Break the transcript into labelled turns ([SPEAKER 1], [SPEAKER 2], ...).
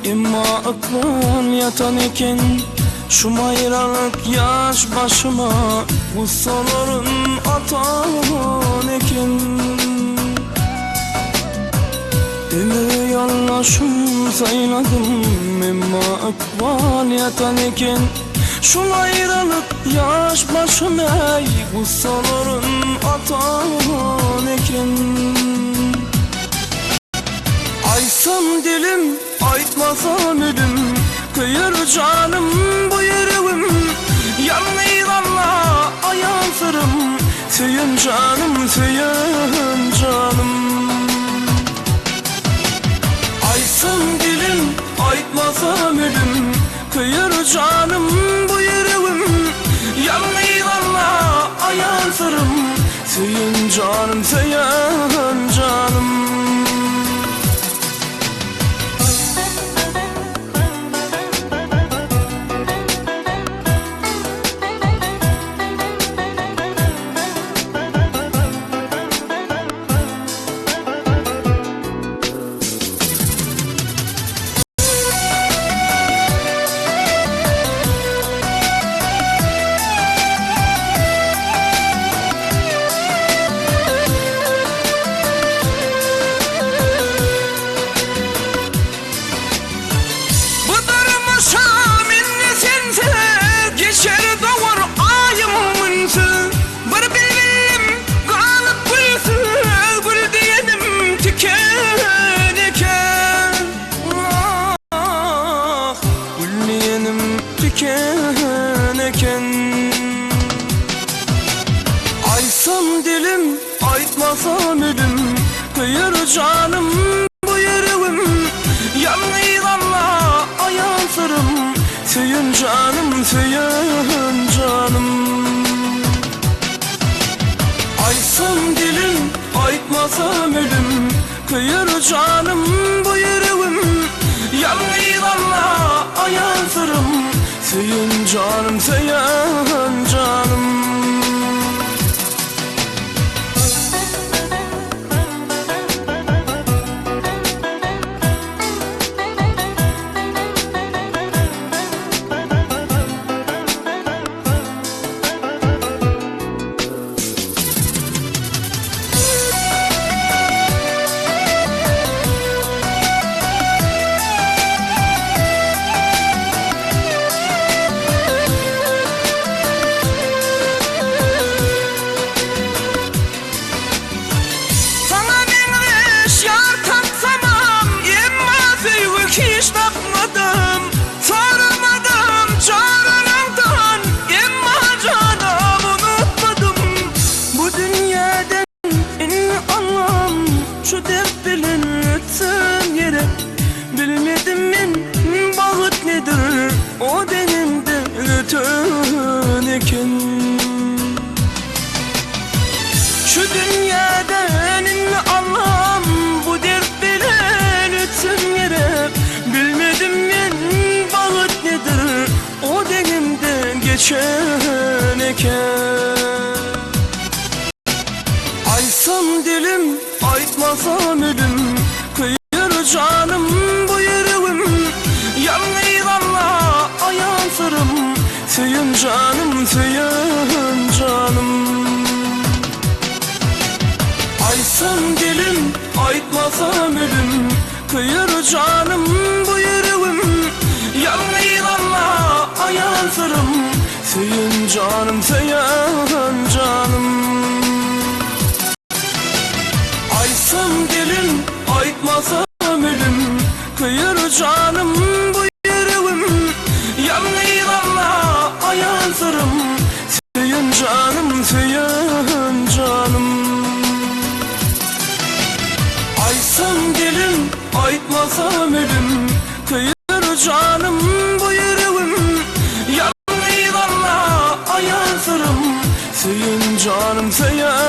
[SPEAKER 1] Emma aklım yatan eken, şu mayralık yaş başıma, bu solorun atan eken. Deli yollaşım sayladım, emma akval yatan eken, şu mayralık yaş başıma, bu solorun atan eken. Aysam dilim, aytmasam ölüm, kıyır canım bu yüreğim. Yanlıylanla ayansırım, söyün canım, söyün canım. Aysam dilim, aytmasam ölüm, kıyır canım bu yüreğim. Yanlıylanla ayansırım, söyün canım, söyün canım. Aysam dilim, aytmasam ölüm, kıyır canım bu yüreğim. Yanlıylanla ayansırım, söyün canım, söyün canım. Aysam dilim, aytmasam ölüm, kıyır canım bu yüreğim. Yanlıylanla ayansırım, söyün canım, söyün canım. Hiç tapmadım, saramadım çağrınandan, emma canım unutmadım. Bu dünyadan en anlam, şu dert bilinirsin yere. Bilmedim ben bağıt nedir, o benim de ötön eken. Şu dünyadan en anlam, bu dert bilinirsin yere. Bilmedim ben bağıt nedir, o denimden geçen eken. Aysam dilim, aytmasam ölüm, kıyır canım bu yüreğim. Yanlıylanla ayansırım, söyün canım, söyün canım. Aysam dilim, aytmasam ölüm, kıyır canım bu yüreğim. Yanlıylanla ayansırım, söyün canım, söyün canım. Aysam dilim, aytmasam ölüm, kıyır canım bu yüreğim. Yanlıylanla ayansırım, söyün canım, söyün canım. Aysam dilim, aytmasam ölüm, kıyır canım bu yüreğim. Yanlıylanla ayansırım, söyün canım, söyün